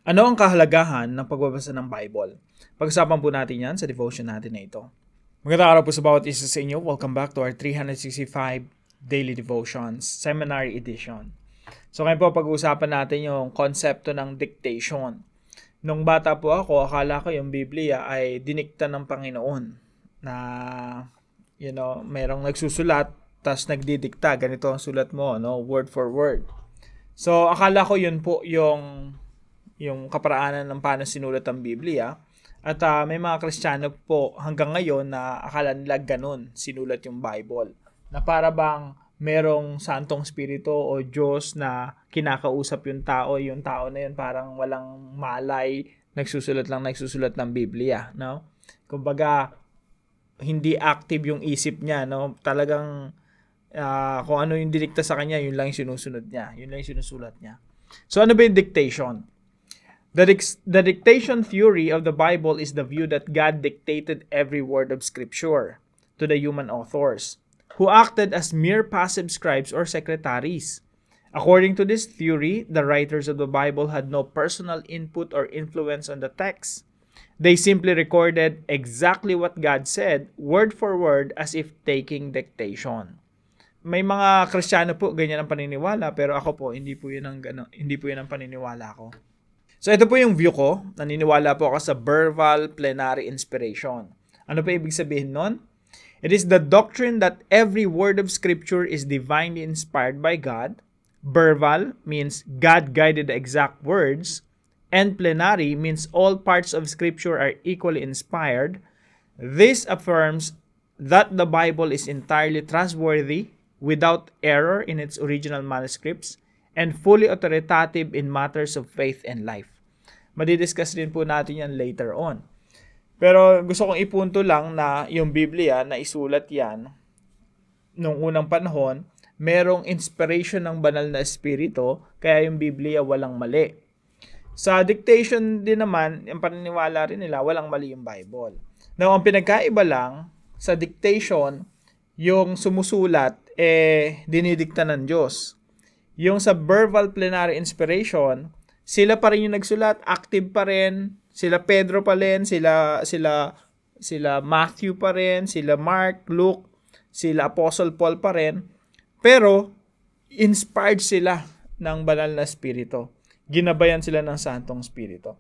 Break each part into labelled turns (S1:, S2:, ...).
S1: Ano ang kahalagahan ng pagbabasa ng Bible? Pag-usapan po natin yan sa devotion natin na ito. Magandang araw po sa bawat isa sa inyo. Welcome back to our 365 Daily Devotions Seminary Edition. So ngayon po pag-uusapan natin yung konsepto ng dictation. Nung bata po ako, akala ko yung Biblia ay dinikta ng Panginoon na merong nagsusulat tas nagdidikta, ganito ang sulat mo, word for word. So akala ko yun po yung kaparaanan ng paano sinulat ang Biblia. At may mga Kristiyano po hanggang ngayon na akala nila ganun sinulat yung Bible. Na para bang merong Santong Espiritu o Diyos na kinakausap yung tao na yun parang walang malay, nagsusulat ng Biblia. No? Kumbaga, hindi active yung isip niya. No? Talagang kung ano yung dinikta sa kanya, yun lang yung sinusunod niya. Yun lang yung sinusulat niya. So ano ba yung dictation? The dictation theory of the Bible is the view that God dictated every word of Scripture to the human authors, who acted as mere passive scribes or secretaries. According to this theory, the writers of the Bible had no personal input or influence on the text. They simply recorded exactly what God said, word for word, as if taking dictation. May mga Kristiyano po ganyan ang paniniwala, pero ako po hindi po yun ang paniniwala ko. So ito po yung view ko. Naniniwala po ako sa verbal plenary inspiration. Ano pa ibig sabihin nun? It is the doctrine that every word of Scripture is divinely inspired by God. Verbal means God guided the exact words. And plenary means all parts of Scripture are equally inspired. This affirms that the Bible is entirely trustworthy, without error in its original manuscripts, and fully authoritative in matters of faith and life. Madidiscuss din po natin yan later on. Pero gusto kong ipunto lang na yung Biblia na isulat yan nung unang panahon, merong inspiration ng banal na espiritu, kaya yung Biblia walang mali. Sa dictation din naman, yung paniniwala rin nila, walang mali yung Bible. Now, ang pinagkaiba lang, sa dictation, yung sumusulat, dinidikta ng Diyos. Yung sa verbal plenary inspiration, sila pa rin yung nagsulat, active pa rin, sila Pedro pa rin, sila Matthew pa rin, sila Mark, Luke, sila Apostle Paul pa rin, pero inspired sila ng banal na espiritu. Ginabayan sila ng Santong Espiritu.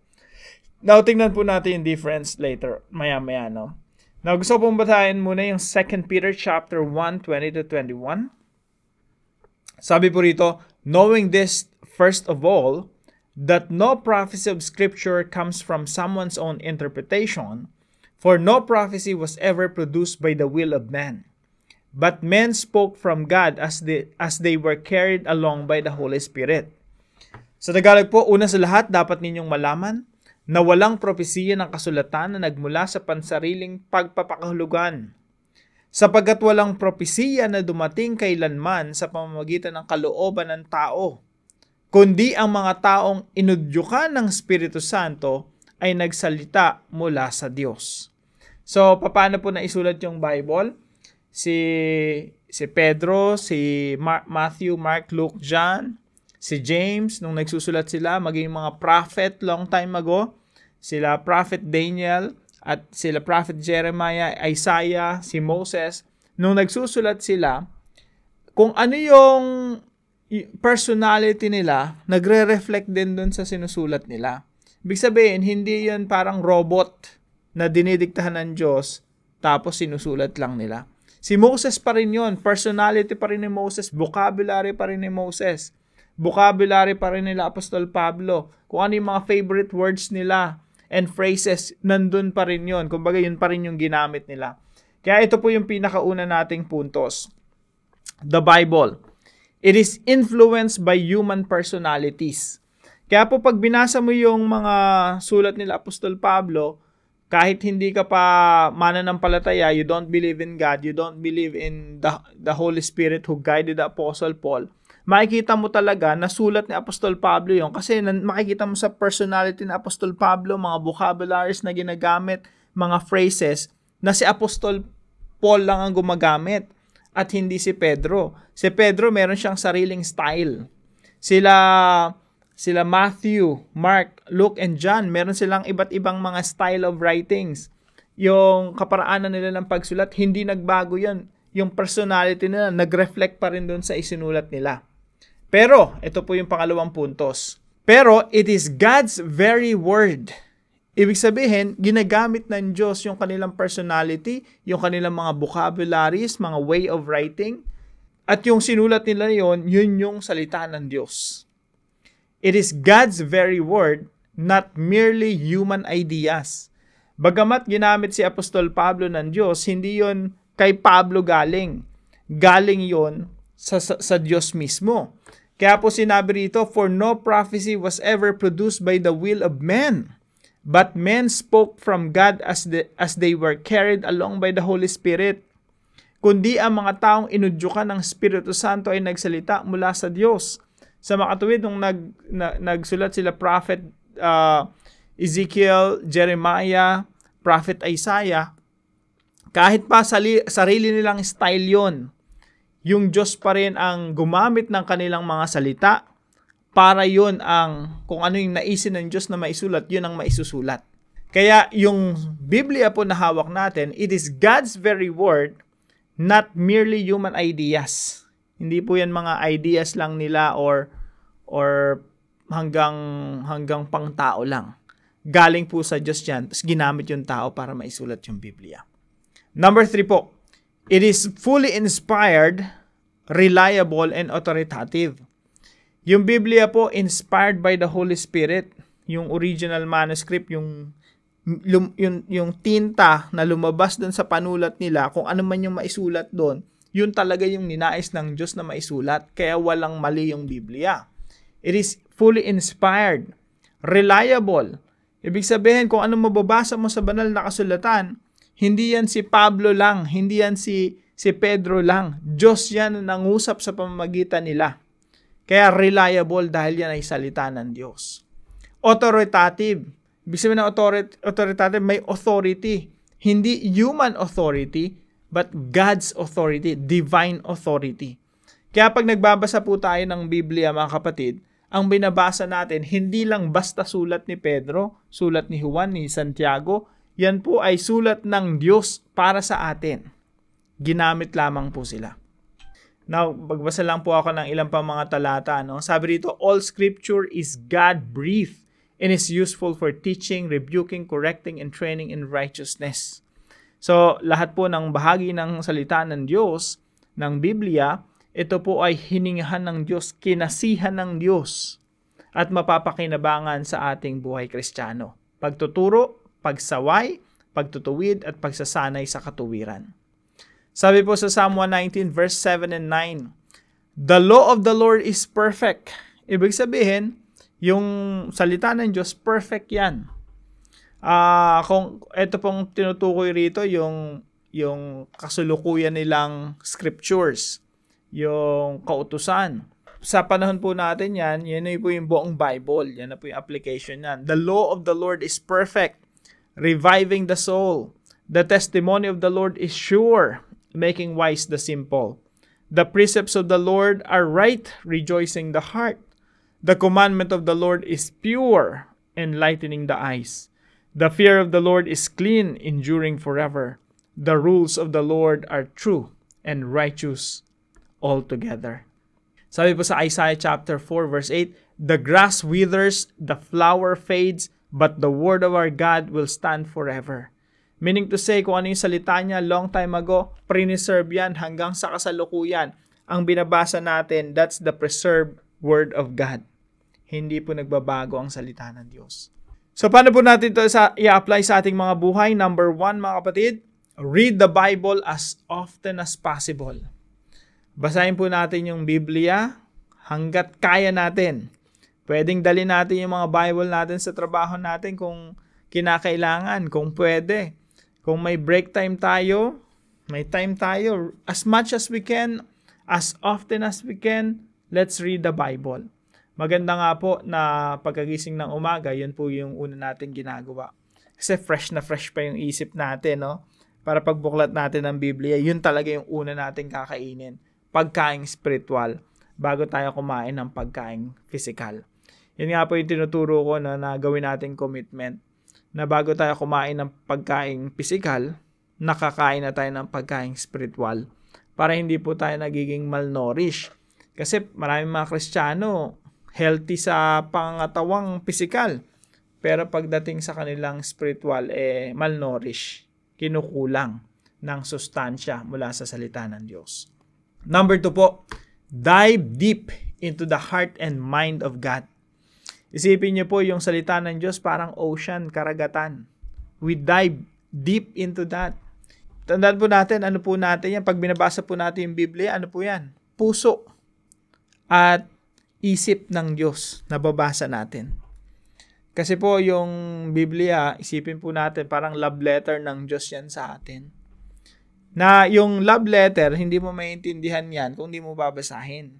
S1: Now, tingnan po natin yung difference later, maya-maya, no? Now, gusto pong batayin muna yung 2 Peter chapter 1, 20-21. Sabi po rito, knowing this, first of all, that no prophecy of Scripture comes from someone's own interpretation, for no prophecy was ever produced by the will of man. But men spoke from God as they were carried along by the Holy Spirit. Sa Tagalog po, una sa lahat, dapat ninyong malaman na walang propesiya ng kasulatan na nagmula sa pansariling pagpapakahulugan. Sapagkat walang propesiya na dumating kailanman sa pamamagitan ng kalooban ng tao, kundi ang mga taong inudyukan ng Espiritu Santo ay nagsalita mula sa Diyos. So, paano po naisulat yung Bible? Si Pedro, si Matthew, Mark, Luke, John, si James, nung nagsusulat sila, maging mga prophet long time ago, sila Prophet Daniel, at sila Prophet Jeremiah, Isaiah, si Moses, nung nagsusulat sila, kung ano yung personality nila, nagre-reflect din dun sa sinusulat nila. Ibig sabihin, hindi yun parang robot na dinidiktahan ng Diyos, tapos sinusulat lang nila. Si Moses pa rin yun, personality pa rin ni Moses, vocabulary pa rin ni Moses, vocabulary pa rin nila Apostol Pablo, kung ano yung mga favorite words nila and phrases, nandun pa rin yun. Kumbaga, yun pa rin yung ginamit nila. Kaya ito po yung pinakauna nating puntos. The Bible. It is influenced by human personalities. Kaya po pag binasa mo yung mga sulat nila Apostol Pablo, kahit hindi ka pa mananampalataya, you don't believe in God, you don't believe in the Holy Spirit who guided the Apostle Paul, makikita mo talaga na sulat ni Apostol Pablo yon kasi makikita mo sa personality ni Apostol Pablo, mga vocabularies na ginagamit, mga phrases na si Apostol Paul lang ang gumagamit at hindi si Pedro. Si Pedro meron siyang sariling style. Sila sila Matthew, Mark, Luke, and John, meron silang iba't ibang mga style of writings. Yung kaparaanan nila ng pagsulat, hindi nagbago yan. Yung personality nila, nag-reflect pa rin dun sa isinulat nila. Pero, ito po yung pangalawang puntos. Pero, it is God's very word. Ibig sabihin, ginagamit ng Diyos yung kanilang personality, yung kanilang mga vocabularies, mga way of writing, at yung sinulat nila yun yung salita ng Diyos. It is God's very word, not merely human ideas. Bagamat ginamit si Apostol Pablo ng Diyos, hindi yon kay Pablo galing. Galing yon sa Diyos mismo. Kaya po sinabi rito, for no prophecy was ever produced by the will of men, but men spoke from God as they were carried along by the Holy Spirit. Kundi ang mga taong inudyukan ng Espiritu Santo ay nagsalita mula sa Diyos. Sa makatuwid, nung nagsulat sila Prophet Ezekiel, Jeremiah, Prophet Isaiah, kahit pa sarili nilang style yon, yung Diyos pa rin ang gumamit ng kanilang mga salita para yun ang, kung ano yung naisin ng Diyos na maisulat, yun ang maisusulat. Kaya yung Biblia po na hawak natin, it is God's very word, not merely human ideas. Hindi po yan mga ideas lang nila or hanggang pang-tao lang. Galing po sa Diyos yan, tapos ginamit yung tao para maisulat yung Biblia. Number 3 po, it is fully inspired, reliable, and authoritative. Yung Biblia po, inspired by the Holy Spirit. Yung original manuscript, yung tinta na lumabas doon sa panulat nila, kung ano man yung maisulat doon, yun talaga yung ninais ng Diyos na maisulat, kaya walang mali yung Biblia. It is fully inspired, reliable. Ibig sabihin, kung ano mababasa mo sa banal na kasulatan, hindi yan si Pablo lang, hindi yan si Pedro lang. Diyos yan na nangusap sa pamamagitan nila. Kaya reliable dahil yan ay salita ng Diyos. Authoritative. Ibig sabihin ng authoritative, may authority. Hindi human authority, but God's authority, divine authority. Kaya pag nagbabasa po tayo ng Biblia, mga kapatid, ang binabasa natin, hindi lang basta sulat ni Pedro, sulat ni Juan, ni Santiago, yan po ay sulat ng Diyos para sa atin. Ginamit lamang po sila. Now, magbasa lang po ako ng ilang pa mga talata. No? Sabi dito, all scripture is God-breathed and is useful for teaching, rebuking, correcting, and training in righteousness. So, lahat po ng bahagi ng salita ng Diyos, ng Biblia, ito po ay hiningahan ng Diyos, kinasihan ng Diyos, at mapapakinabangan sa ating buhay Kristiyano. Pagtuturo, pagsaway, pagtutuwid, at pagsasanay sa katuwiran. Sabi po sa Psalm 119 verse 7 and 9, the law of the Lord is perfect. Ibig sabihin, yung salita ng Diyos, perfect yan. Kung ito pong tinutukoy rito, yung kasulukuyan nilang scriptures, yung kautusan. Sa panahon po natin yan po yung buong Bible. Yan na po yung application yan. The law of the Lord is perfect, reviving the soul. The testimony of the Lord is sure, making wise the simple. The precepts of the Lord are right, rejoicing the heart. The commandment of the Lord is pure, enlightening the eyes. The fear of the Lord is clean, enduring forever. The rules of the Lord are true and righteous altogether. Sabi po sa Isaiah chapter 4 verse 8, the grass withers, the flower fades, but the word of our God will stand forever. Meaning to say, kung ano yung salita niya long time ago, preserve yan hanggang sa kasalukuyan. Ang binabasa natin, that's the preserved word of God. Hindi po nagbabago ang salita ng Diyos. So, paano po natin ito i-apply sa ating mga buhay? Number 1, mga kapatid, read the Bible as often as possible. Basahin po natin yung Biblia hanggat kaya natin. Pwedeng dali natin yung mga Bible natin sa trabaho natin kung kinakailangan, kung pwede. Kung may break time tayo, may time tayo, as much as we can, as often as we can, let's read the Bible. Maganda nga po na pagkagising ng umaga, yun po yung una natin ginagawa. Kasi fresh na fresh pa yung isip natin, no? Para pagbuklat natin ng Biblia, yun talaga yung una natin kakainin. Pagkaing spiritual, bago tayo kumain ng pagkaing physical. Yan nga po yung tinuturo ko na gawin nating commitment na bago tayo kumain ng pagkaing physical, nakakain na tayo ng pagkaing spiritual para hindi po tayo nagiging malnourished. Kasi maraming mga Kristiyano healthy sa pangatawang physical, pero pagdating sa kanilang spiritual, malnourished, kinukulang ng sustansya mula sa salita ng Diyos. Number 2 po, dive deep into the heart and mind of God. Isipin niyo po yung salita ng Diyos parang ocean, karagatan. We dive deep into that. Tandaan po natin, ano po natin yan? Pag binabasa po natin yung Biblia, ano po yan? Puso at isip ng Diyos na babasa natin. Kasi po yung Biblia, isipin po natin, parang love letter ng Diyos yan sa atin. Na yung love letter, hindi mo maintindihan yan kung hindi mo babasahin.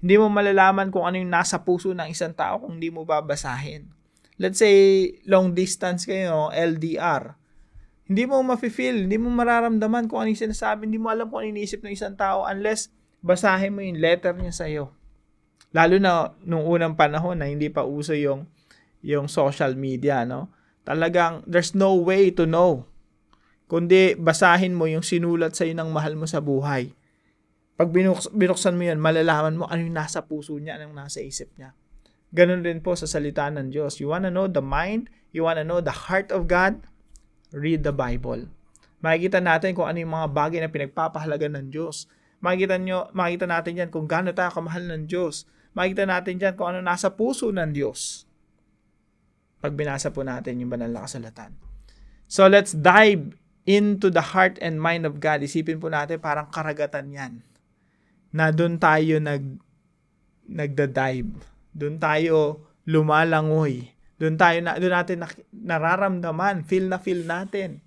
S1: Hindi mo malalaman kung ano yung nasa puso ng isang tao kung hindi mo babasahin. Let's say, long distance kayo, LDR. Hindi mo mafe-feel, hindi mo mararamdaman kung ano yung sinasabi, hindi mo alam kung ano yung iniisip ng isang tao unless basahin mo yung letter niya sa'yo. Lalo na nung unang panahon na hindi pa uso yung social media, no? Talagang there's no way to know. Kundi basahin mo yung sinulat sa'yo ng mahal mo sa buhay. Pag binuksan mo yun, malalaman mo ano yung nasa puso niya, anong nasa isip niya. Ganun rin po sa salita ng Diyos. You wanna know the mind? You wanna know the heart of God? Read the Bible. Makikita natin kung ano yung mga bagay na pinagpapahalaga ng Diyos. Makikita natin yan kung gaano tayo kamahal ng Diyos. Makikita natin yan kung ano nasa puso ng Diyos. Pag binasa po natin yung banal na kasulatan. So let's dive into the heart and mind of God. Isipin po natin parang karagatan yan. Na doon tayo nagda-dive. Doon tayo lumalangoy. Doon natin nararamdaman, feel natin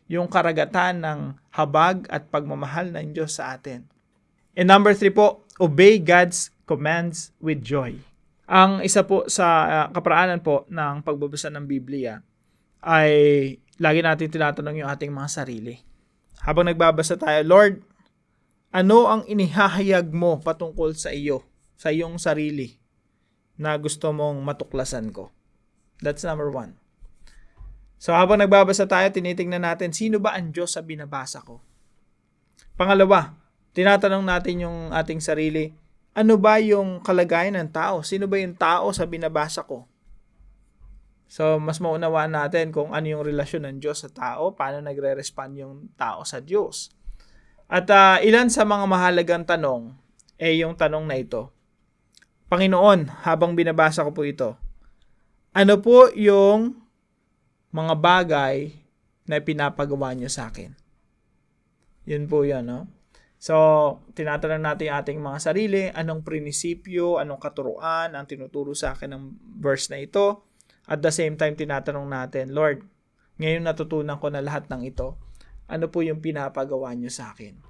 S1: yung karagatan ng habag at pagmamahal ng Diyos sa atin. And number 3 po, obey God's commands with joy. Ang isa po sa kaparaanan po ng pagbabasa ng Biblia ay lagi natin tinatanong yung ating mga sarili. Habang nagbabasa tayo, Lord, ano ang inihahayag mo patungkol sa iyo, sa iyong sarili, na gusto mong matuklasan ko? That's number 1. So habang nagbabasa tayo, tinitingnan natin, sino ba ang Diyos sa binabasa ko? Pangalawa, tinatanong natin yung ating sarili, ano ba yung kalagayan ng tao? Sino ba yung tao sa binabasa ko? So mas maunawaan natin kung ano yung relasyon ng Diyos sa tao, paano nagre-respond yung tao sa Diyos. At ilan sa mga mahalagang tanong yung tanong na ito. Panginoon, habang binabasa ko po ito, ano po yung mga bagay na pinapagawa niyo sa akin? Yun po yun, no? So, tinatanong natin yung ating mga sarili, anong prinsipyo, anong katuruan ang tinuturo sa akin ng verse na ito. At the same time, tinatanong natin, Lord, ngayon natutunan ko na lahat ng ito. Ano po yung pinapagawa nyo sa akin?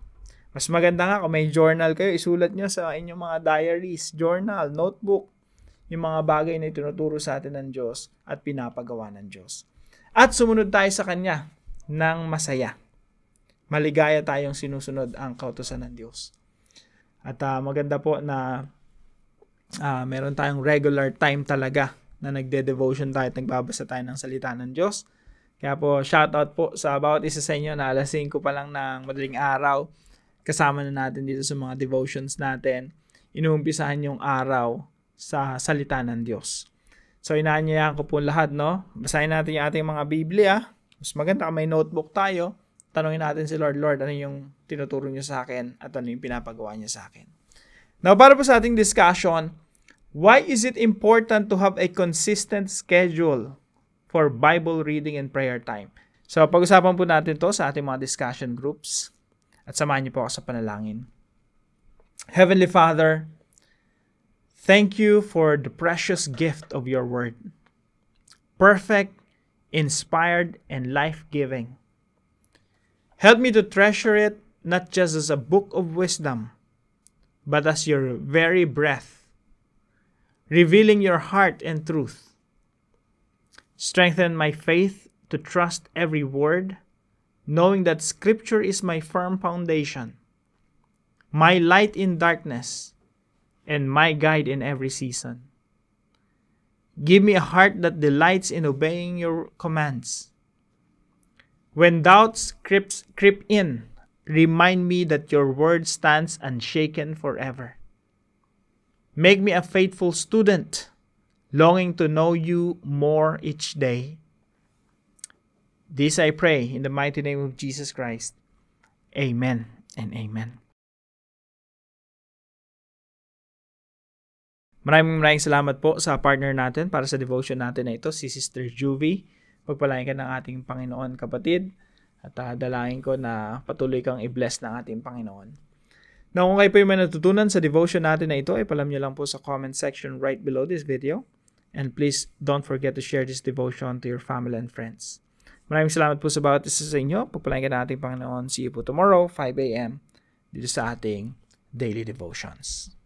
S1: Mas maganda nga kung may journal kayo, isulat nyo sa inyong mga diaries, journal, notebook, yung mga bagay na itinuturo sa atin ng Diyos at pinapagawa ng Diyos. At sumunod tayo sa Kanya ng masaya. Maligaya tayong sinusunod ang kautusan ng Diyos. At maganda po na meron tayong regular time talaga na nagde-devotion tayo at nagbabasa tayo ng salita ng Diyos. Kaya po, shoutout po sa bawat isa sa inyo na alas 5 pa lang ng madaling araw. Kasama na natin dito sa mga devotions natin. Inuumpisahan yung araw sa salita ng Diyos. So, inaanyayahan ko po lahat, no? Basahin natin yung ating mga Biblia. Mas maganda kung may notebook tayo. Tanungin natin si Lord, ano yung tinuturo niyo sa akin at ano yung pinapagawa niya sa akin. Now, para po sa ating discussion, why is it important to have a consistent schedule for Bible reading and prayer time? So, pag-usapan po natin to sa ating mga discussion groups at samahan niyo po ako sa panalangin. Heavenly Father, thank you for the precious gift of your word. Perfect, inspired, and life-giving. Help me to treasure it not just as a book of wisdom, but as your very breath, revealing your heart and truth. Strengthen my faith to trust every word, knowing that Scripture is my firm foundation, my light in darkness, and my guide in every season. Give me a heart that delights in obeying your commands. When doubts creep in, remind me that your word stands unshaken forever. Make me a faithful student, longing to know you more each day. This I pray in the mighty name of Jesus Christ. Amen and amen. Maraming salamat po sa partner natin para sa devotion natin na ito, si Sister Juvie. Pagpalain ka ng ating Panginoon, kapatid. At dalangin ko na patuloy kang i-bless ng ating Panginoon. Now, kung kayo po yung may natutunan sa devotion natin na ito, ay palam nyo lang po sa comment section right below this video. And please don't forget to share this devotion to your family and friends. Maraming salamat po sa bawat isa sa inyo. Pagpalain ka ng ating Panginoon. See you po tomorrow, 5 a.m. dito sa ating Daily Devotions.